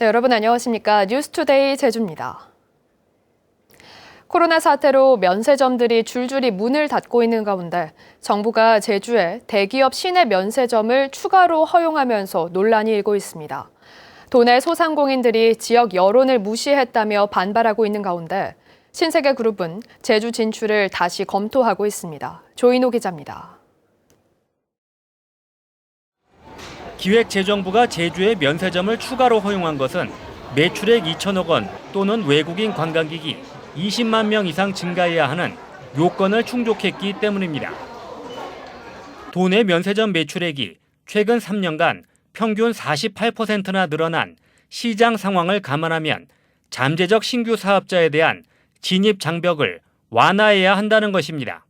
네, 여러분 안녕하십니까? 뉴스투데이 제주입니다. 코로나 사태로 면세점들이 줄줄이 문을 닫고 있는 가운데 정부가 제주에 대기업 시내 면세점을 추가로 허용하면서 논란이 일고 있습니다. 도내 소상공인들이 지역 여론을 무시했다며 반발하고 있는 가운데 신세계그룹은 제주 진출을 다시 검토하고 있습니다. 조인호 기자입니다. 기획재정부가 제주에 면세점을 추가로 허용한 것은 매출액 2천억 원 또는 외국인 관광객이 20만 명 이상 증가해야 하는 요건을 충족했기 때문입니다. 도내 면세점 매출액이 최근 3년간 평균 48%나 늘어난 시장 상황을 감안하면 잠재적 신규 사업자에 대한 진입 장벽을 완화해야 한다는 것입니다.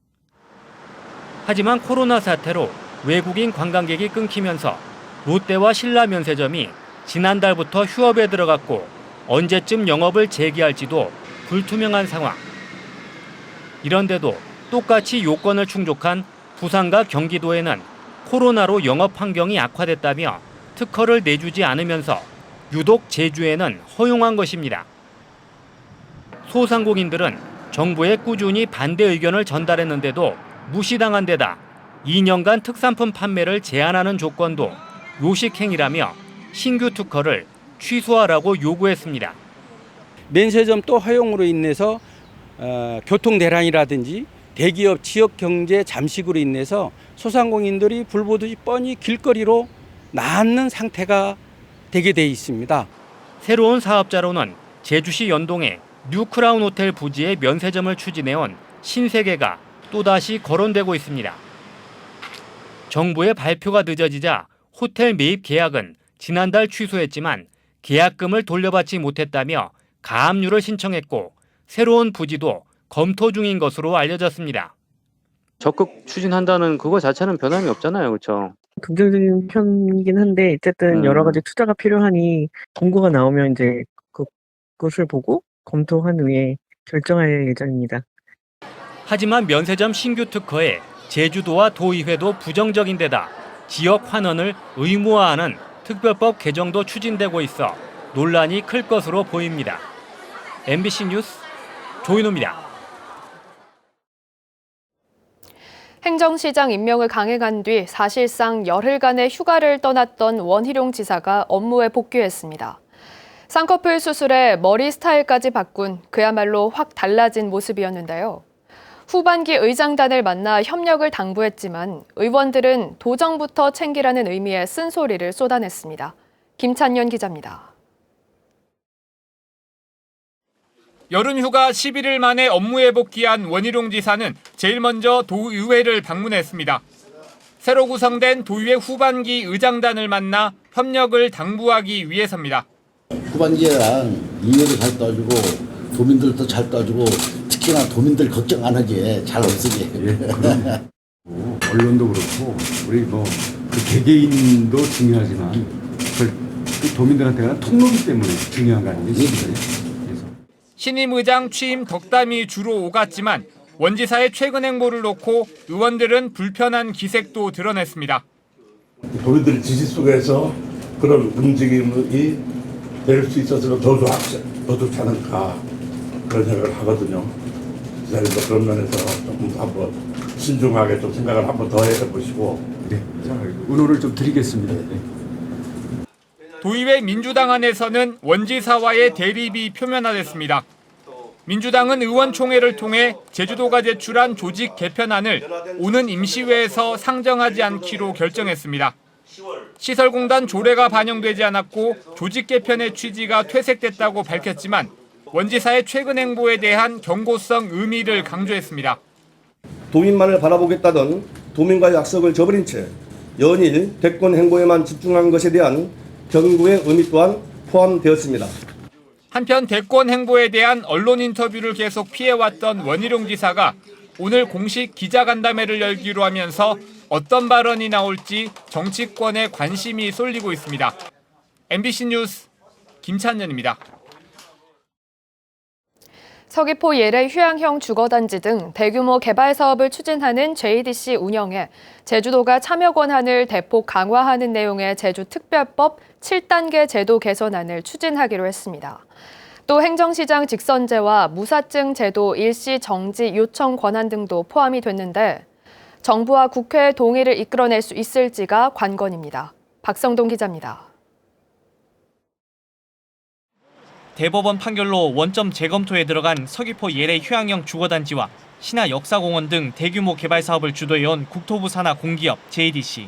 하지만 코로나 사태로 외국인 관광객이 끊기면서 롯데와 신라 면세점이 지난달부터 휴업에 들어갔고 언제쯤 영업을 재개할지도 불투명한 상황. 이런데도 똑같이 요건을 충족한 부산과 경기도에는 코로나로 영업 환경이 악화됐다며 특허를 내주지 않으면서 유독 제주에는 허용한 것입니다. 소상공인들은 정부에 꾸준히 반대 의견을 전달했는데도 무시당한 데다 2년간 특산품 판매를 제한하는 조건도 요식행위라며 신규 특허를 취소하라고 요구했습니다. 면세점 또 허용으로 인해서 교통 대란이라든지 대기업 지역 경제 잠식으로 인해서 소상공인들이 불보듯이 뻔히 길거리로 나앉는 상태가 되게 돼 있습니다. 새로운 사업자로는 제주시 연동에 뉴크라운 호텔 부지에 면세점을 추진해온 신세계가 또다시 거론되고 있습니다. 정부의 발표가 늦어지자 호텔 매입 계약은 지난달 취소했지만 계약금을 돌려받지 못했다며 가압류를 신청했고 새로운 부지도 검토 중인 것으로 알려졌습니다. 적극 추진한다는 그거 자체는 변함이 없잖아요. 그렇죠? 긍정적인 편이긴 한데 어쨌든 여러 가지 투자가 필요하니 공고가 나오면 이제 그것을 보고 검토한 후에 결정할 예정입니다. 하지만 면세점 신규 특허에 제주도와 도의회도 부정적인 데다 지역 환원을 의무화하는 특별법 개정도 추진되고 있어 논란이 클 것으로 보입니다. MBC 뉴스 조인호입니다. 행정시장 임명을 강행한 뒤 사실상 열흘간의 휴가를 떠났던 원희룡 지사가 업무에 복귀했습니다. 쌍꺼풀 수술에 머리 스타일까지 바꾼 그야말로 확 달라진 모습이었는데요. 후반기 의장단을 만나 협력을 당부했지만 의원들은 도정부터 챙기라는 의미의 쓴소리를 쏟아냈습니다. 김찬년 기자입니다. 여름휴가 11일 만에 업무에 복귀한 원희룡 지사는 제일 먼저 도의회를 방문했습니다. 새로 구성된 도의회 후반기 의장단을 만나 협력을 당부하기 위해서입니다. 후반기에랑 이해도 잘 떠주고 도민들도 잘 떠주고 특히나 도민들 걱정 안 하게 잘 없으게. 언론도 그렇고 우리 그 개개인도 중요하지만 그 도민들한테는 통로기 때문에 중요한 거 아니겠습니까? 신임 의장 취임 덕담이 주로 오갔지만 원 지사의 최근 행보를 놓고 의원들은 불편한 기색도 드러냈습니다. 도민들의 지지 속에서 그런 움직임이 될 수 있어서 더 좋지 않을까 그런 생각을 하거든요. 지사님도 그런 면에서 조금 한번 신중하게 좀 생각을 한번 더 해보시고. 네, 의논을 좀 드리겠습니다. 네. 도의회 민주당 안에서는 원 지사와의 대립이 표면화됐습니다. 민주당은 의원총회를 통해 제주도가 제출한 조직 개편안을 오는 임시회에서 상정하지 않기로 결정했습니다. 시설공단 조례가 반영되지 않았고 조직 개편의 취지가 퇴색됐다고 밝혔지만 원 지사의 최근 행보에 대한 경고성 의미를 강조했습니다. 도민만을 바라보겠다던 도민과의 약속을 저버린 채 연일 대권 행보에만 집중한 것에 대한 경고의 의미 또한 포함되었습니다. 한편 대권 행보에 대한 언론 인터뷰를 계속 피해왔던 원희룡 지사가 오늘 공식 기자간담회를 열기로 하면서 어떤 발언이 나올지 정치권에 관심이 쏠리고 있습니다. MBC 뉴스 김찬년입니다. 서귀포 예래 휴양형 주거단지 등 대규모 개발 사업을 추진하는 JDC 운영에 제주도가 참여 권한을 대폭 강화하는 내용의 제주특별법 7단계 제도 개선안을 추진하기로 했습니다. 또 행정시장 직선제와 무사증 제도 일시 정지 요청 권한 등도 포함이 됐는데 정부와 국회의 동의를 이끌어낼 수 있을지가 관건입니다. 박성동 기자입니다. 대법원 판결로 원점 재검토에 들어간 서귀포 예래 휴양형 주거단지와 신화 역사공원 등 대규모 개발 사업을 주도해온 국토부 산하 공기업 JDC.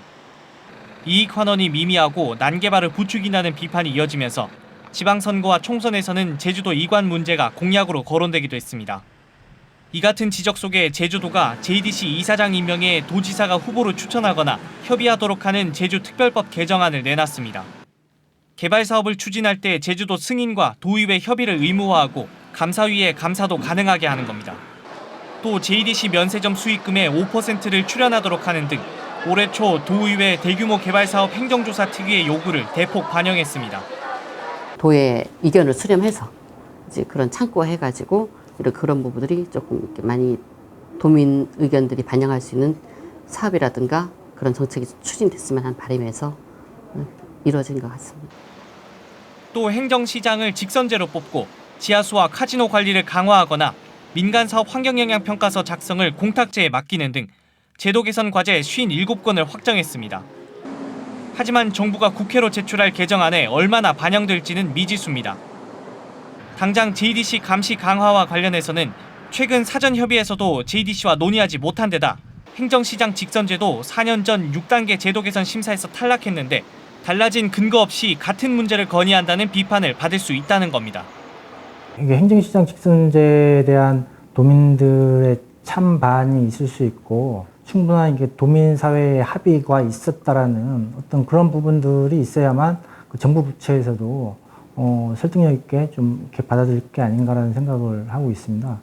이익 환원이 미미하고 난개발을 부추긴다는 비판이 이어지면서 지방선거와 총선에서는 제주도 이관 문제가 공약으로 거론되기도 했습니다. 이 같은 지적 속에 제주도가 JDC 이사장 임명에 도지사가 후보로 추천하거나 협의하도록 하는 제주특별법 개정안을 내놨습니다. 개발 사업을 추진할 때 제주도 승인과 도의회 협의를 의무화하고 감사위의 감사도 가능하게 하는 겁니다. 또 JDC 면세점 수익금의 5%를 출연하도록 하는 등 올해 초 도의회 대규모 개발 사업 행정조사 특위의 요구를 대폭 반영했습니다. 도의 의견을 수렴해서 이제 그런 참고해가지고 이런 그런 부분들이 조금 이렇게 많이 도민 의견들이 반영할 수 있는 사업이라든가 그런 정책이 추진됐으면 하는 바람에서 이루어진 것 같습니다. 또 행정시장을 직선제로 뽑고 지하수와 카지노 관리를 강화하거나 민간사업 환경영향평가서 작성을 공탁제에 맡기는 등 제도 개선 과제 57건을 확정했습니다. 하지만 정부가 국회로 제출할 개정안에 얼마나 반영될지는 미지수입니다. 당장 JDC 감시 강화와 관련해서는 최근 사전 협의에서도 JDC와 논의하지 못한 데다 행정시장 직선제도 4년 전 6단계 제도 개선 심사에서 탈락했는데 달라진 근거 없이 같은 문제를 건의한다는 비판을 받을 수 있다는 겁니다. 이게 행정시장 직선제에 대한 도민들의 찬반이 있을 수 있고 충분한 이게 도민 사회의 합의가 있었다라는 어떤 그런 부분들이 있어야만 그 정부 부처에서도 설득력 있게 좀 이렇게 받아들일 게 아닌가라는 생각을 하고 있습니다.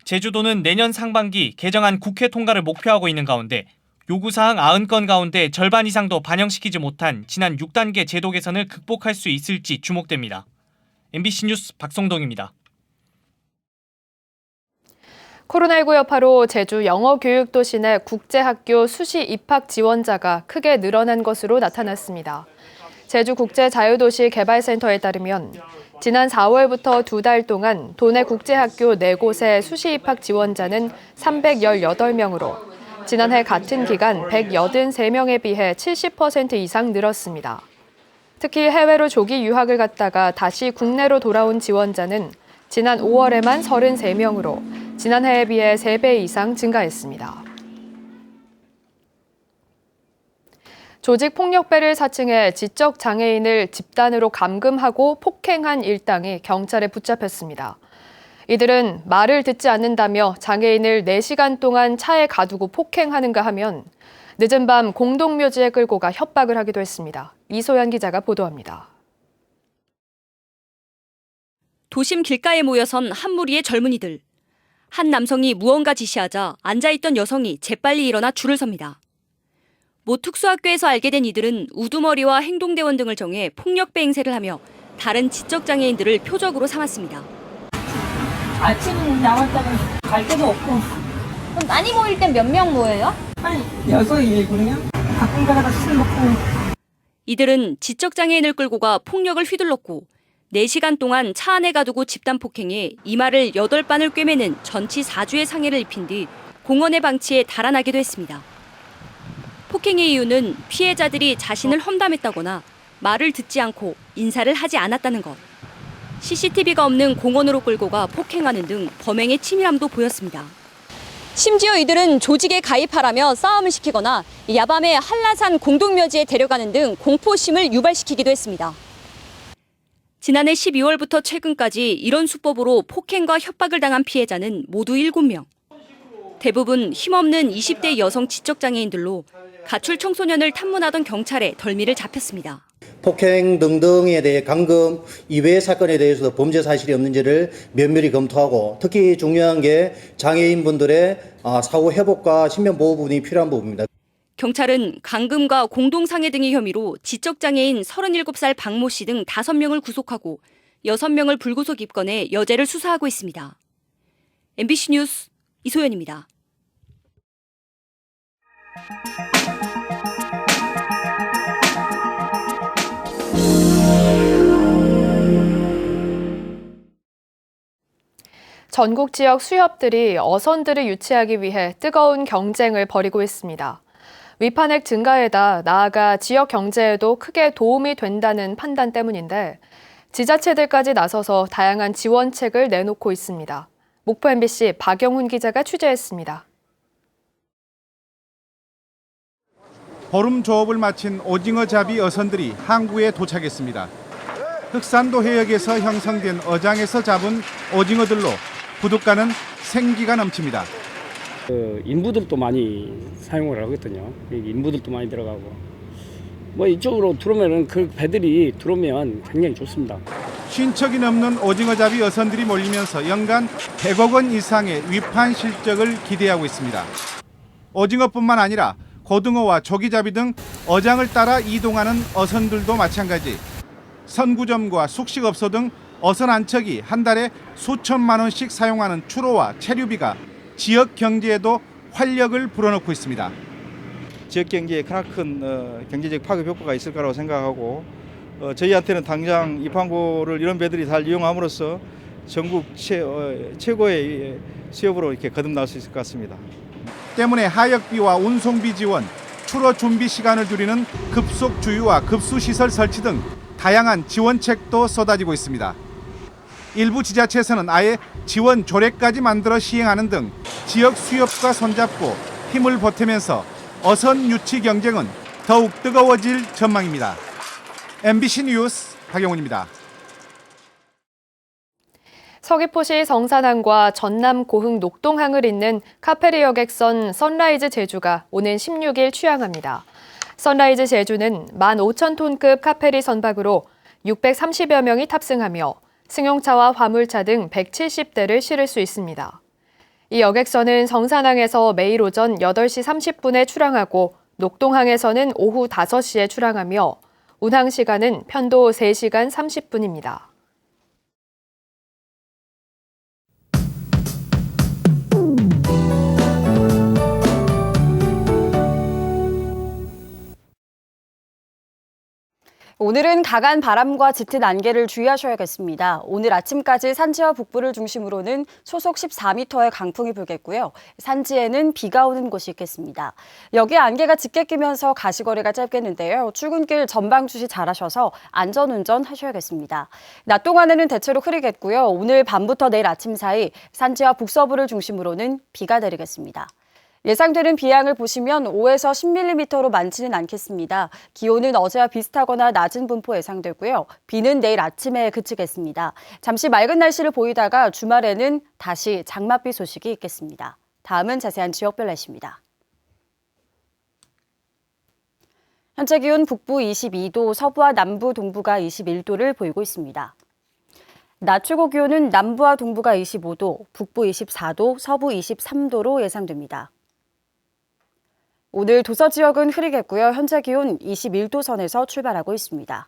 제주도는 내년 상반기 개정안 국회 통과를 목표하고 있는 가운데 요구사항 90건 가운데 절반 이상도 반영시키지 못한 지난 6단계 제도 개선을 극복할 수 있을지 주목됩니다. MBC 뉴스 박성동입니다. 코로나19 여파로 제주 영어교육도시 내 국제학교 수시 입학 지원자가 크게 늘어난 것으로 나타났습니다. 제주국제자유도시 개발센터에 따르면 지난 4월부터 2달 동안 도내 국제학교 4곳의 수시 입학 지원자는 318명으로 지난해 같은 기간 183명에 비해 70% 이상 늘었습니다. 특히 해외로 조기 유학을 갔다가 다시 국내로 돌아온 지원자는 지난 5월에만 33명으로 지난해에 비해 3배 이상 증가했습니다. 조직폭력배를 사칭해 지적장애인을 집단으로 감금하고 폭행한 일당이 경찰에 붙잡혔습니다. 이들은 말을 듣지 않는다며 장애인을 4시간 동안 차에 가두고 폭행하는가 하면 늦은 밤 공동묘지에 끌고 가 협박을 하기도 했습니다. 이소연 기자가 보도합니다. 도심 길가에 모여선 한 무리의 젊은이들. 한 남성이 무언가 지시하자 앉아있던 여성이 재빨리 일어나 줄을 섭니다. 모 특수학교에서 알게 된 이들은 우두머리와 행동대원 등을 정해 폭력배 행세를 하며 다른 지적장애인들을 표적으로 삼았습니다. 아침 나왔다가 갈 데도 없고. 그럼 많이 모일 땐 몇 명 모여요? 한 6, 7명이요? 가끔 가다가 술 먹고. 이들은 지적장애인을 끌고 가 폭력을 휘둘렀고 4시간 동안 차 안에 가두고 집단 폭행해 이마를 8반을 꿰매는 전치 4주의 상해를 입힌 뒤 공원에 방치해 달아나기도 했습니다. 폭행의 이유는 피해자들이 자신을 험담했다거나 말을 듣지 않고 인사를 하지 않았다는 것. CCTV가 없는 공원으로 끌고 가 폭행하는 등 범행의 치밀함도 보였습니다. 심지어 이들은 조직에 가입하라며 싸움을 시키거나 야밤에 한라산 공동묘지에 데려가는 등 공포심을 유발시키기도 했습니다. 지난해 12월부터 최근까지 이런 수법으로 폭행과 협박을 당한 피해자는 모두 7명. 대부분 힘없는 20대 여성 지적장애인들로 가출 청소년을 탐문하던 경찰에 덜미를 잡혔습니다. 폭행 등등에 대해 감금 이외의 사건에 대해서도 범죄 사실이 없는지를 면밀히 검토하고 특히 중요한 게 장애인분들의 사후 회복과 신변보호 부분이 필요한 부분입니다. 경찰은 감금과 공동상해 등의 혐의로 지적장애인 37살 박모 씨 등 5명을 구속하고 6명을 불구속 입건해 여죄를 수사하고 있습니다. MBC 뉴스 이소연입니다. 전국 지역 수협들이 어선들을 유치하기 위해 뜨거운 경쟁을 벌이고 있습니다. 위판액 증가에다 나아가 지역 경제에도 크게 도움이 된다는 판단 때문인데 지자체들까지 나서서 다양한 지원책을 내놓고 있습니다. 목포 MBC 박영훈 기자가 취재했습니다. 보름 조업을 마친 오징어잡이 어선들이 항구에 도착했습니다. 흑산도 해역에서 형성된 어장에서 잡은 오징어들로 부둣가는 생기가 넘칩니다. 인부들도 많이 사용을 하거든요. 인부들도 많이 들어가고 뭐 이쪽으로 들어오면은 그 배들이 들어오면 굉장히 좋습니다. 쉰척이 넘는 오징어잡이 어선들이 몰리면서 연간 100억 원 이상의 위판 실적을 기대하고 있습니다. 오징어뿐만 아니라 고등어와 조기잡이 등 어장을 따라 이동하는 어선들도 마찬가지. 선구점과 숙식업소 등 어선 한 척이 한 달에 수천만 원씩 사용하는 추로와 체류비가 지역 경제에도 활력을 불어넣고 있습니다. 지역 경제에 크나큰 경제적 파급 효과가 있을 거라고 생각하고 저희한테는 당장 이 판고를 이런 배들이 잘 이용함으로써 전국 최고의 수협으로 이렇게 거듭날 수 있을 것 같습니다. 때문에 하역비와 운송비 지원, 추로 준비 시간을 줄이는 급속 주유와 급수 시설 설치 등 다양한 지원책도 쏟아지고 있습니다. 일부 지자체에서는 아예 지원 조례까지 만들어 시행하는 등 지역 수협과 손잡고 힘을 보태면서 어선 유치 경쟁은 더욱 뜨거워질 전망입니다. MBC 뉴스 박영훈입니다. 서귀포시 성산항과 전남 고흥 녹동항을 잇는 카페리 여객선 선라이즈 제주가 오는 16일 취항합니다. 선라이즈 제주는 15,000톤급 카페리 선박으로 630여 명이 탑승하며 승용차와 화물차 등 170대를 실을 수 있습니다. 이 여객선은 성산항에서 매일 오전 8시 30분에 출항하고 녹동항에서는 오후 5시에 출항하며 운항 시간은 편도 3시간 30분입니다. 오늘은 강한 바람과 짙은 안개를 주의하셔야겠습니다. 오늘 아침까지 산지와 북부를 중심으로는 소속 14m의 강풍이 불겠고요. 산지에는 비가 오는 곳이 있겠습니다. 여기에 안개가 짙게 끼면서 가시거리가 짧겠는데요. 출근길 전방 주시 잘하셔서 안전운전 하셔야겠습니다. 낮 동안에는 대체로 흐리겠고요. 오늘 밤부터 내일 아침 사이 산지와 북서부를 중심으로는 비가 내리겠습니다. 예상되는 비양을 보시면 5에서 10mm로 많지는 않겠습니다. 기온은 어제와 비슷하거나 낮은 분포 예상되고요. 비는 내일 아침에 그치겠습니다. 잠시 맑은 날씨를 보이다가 주말에는 다시 장맛비 소식이 있겠습니다. 다음은 자세한 지역별 날씨입니다. 현재 기온 북부 22도, 서부와 남부, 동부가 21도를 보이고 있습니다. 낮 최고 기온은 남부와 동부가 25도, 북부 24도, 서부 23도로 예상됩니다. 오늘 도서 지역은 흐리겠고요. 현재 기온 21도 선에서 출발하고 있습니다.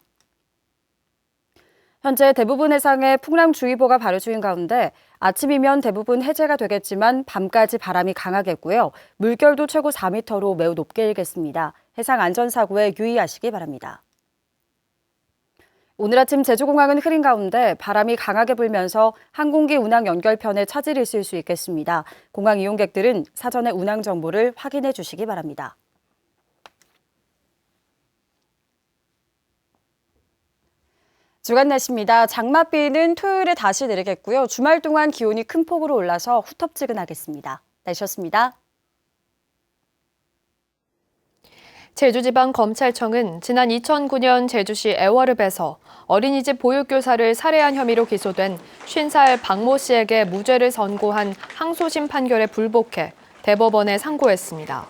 현재 대부분 해상에 풍랑주의보가 발효 중인 가운데 아침이면 대부분 해제가 되겠지만 밤까지 바람이 강하겠고요. 물결도 최고 4m로 매우 높게 일겠습니다. 해상 안전사고에 유의하시기 바랍니다. 오늘 아침 제주공항은 흐린 가운데 바람이 강하게 불면서 항공기 운항 연결편에 차질이 있을 수 있겠습니다. 공항 이용객들은 사전에 운항 정보를 확인해 주시기 바랍니다. 주간 날씨입니다. 장맛비는 토요일에 다시 내리겠고요. 주말 동안 기온이 큰 폭으로 올라서 후텁지근하겠습니다. 날씨였습니다. 제주지방검찰청은 지난 2009년 제주시 애월읍에서 어린이집 보육교사를 살해한 혐의로 기소된 50살 박모 씨에게 무죄를 선고한 항소심 판결에 불복해 대법원에 상고했습니다.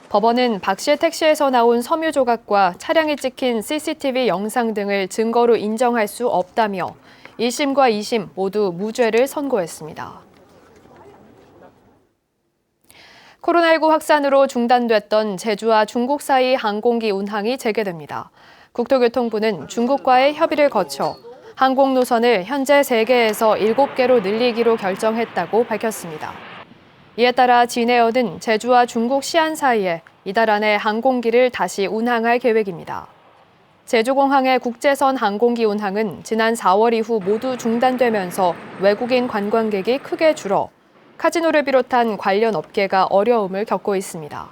법원은 박 씨의 택시에서 나온 섬유 조각과 차량이 찍힌 CCTV 영상 등을 증거로 인정할 수 없다며 1심과 2심 모두 무죄를 선고했습니다. 코로나19 확산으로 중단됐던 제주와 중국 사이 항공기 운항이 재개됩니다. 국토교통부는 중국과의 협의를 거쳐 항공 노선을 현재 3개에서 7개로 늘리기로 결정했다고 밝혔습니다. 이에 따라 진에어는 제주와 중국 시안 사이에 이달 안에 항공기를 다시 운항할 계획입니다. 제주공항의 국제선 항공기 운항은 지난 4월 이후 모두 중단되면서 외국인 관광객이 크게 줄어 카지노를 비롯한 관련 업계가 어려움을 겪고 있습니다.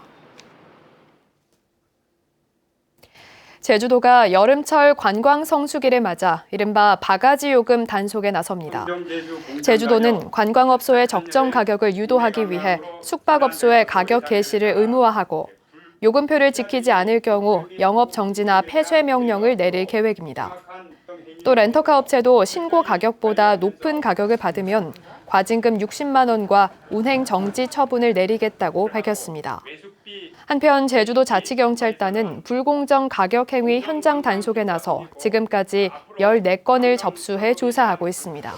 제주도가 여름철 관광 성수기를 맞아 이른바 바가지 요금 단속에 나섭니다. 제주도는 관광업소의 적정 가격을 유도하기 위해 숙박업소의 가격 게시를 의무화하고 요금표를 지키지 않을 경우 영업 정지나 폐쇄 명령을 내릴 계획입니다. 또 렌터카 업체도 신고 가격보다 높은 가격을 받으면 과징금 60만 원과 운행 정지 처분을 내리겠다고 밝혔습니다. 한편 제주도 자치경찰단은 불공정 가격 행위 현장 단속에 나서 지금까지 14건을 접수해 조사하고 있습니다.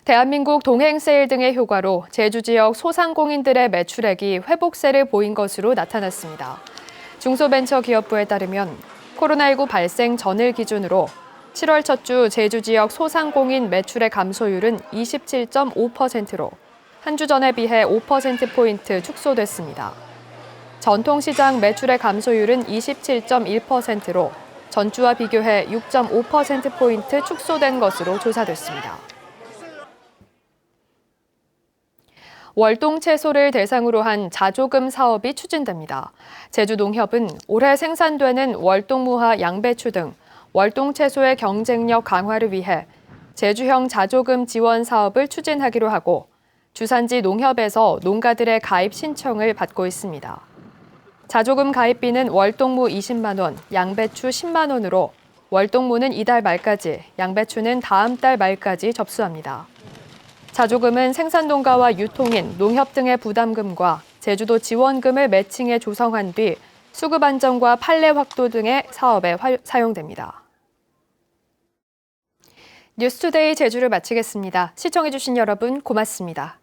대한민국 동행세일 등의 효과로 제주 지역 소상공인들의 매출액이 회복세를 보인 것으로 나타났습니다. 중소벤처기업부에 따르면 코로나19 발생 전일 기준으로 7월 첫 주 제주 지역 소상공인 매출의 감소율은 27.5%로 한 주 전에 비해 5%포인트 축소됐습니다. 전통시장 매출의 감소율은 27.1%로 전주와 비교해 6.5%포인트 축소된 것으로 조사됐습니다. 월동 채소를 대상으로 한 자조금 사업이 추진됩니다. 제주농협은 올해 생산되는 월동무화 양배추 등 월동 채소의 경쟁력 강화를 위해 제주형 자조금 지원 사업을 추진하기로 하고 주산지 농협에서 농가들의 가입 신청을 받고 있습니다. 자조금 가입비는 월동무 20만 원, 양배추 10만 원으로 월동무는 이달 말까지, 양배추는 다음 달 말까지 접수합니다. 자조금은 생산농가와 유통인, 농협 등의 부담금과 제주도 지원금을 매칭해 조성한 뒤 수급 안정과 판례 확도 등의 사업에 사용됩니다. 뉴스투데이 제주를 마치겠습니다. 시청해주신 여러분 고맙습니다.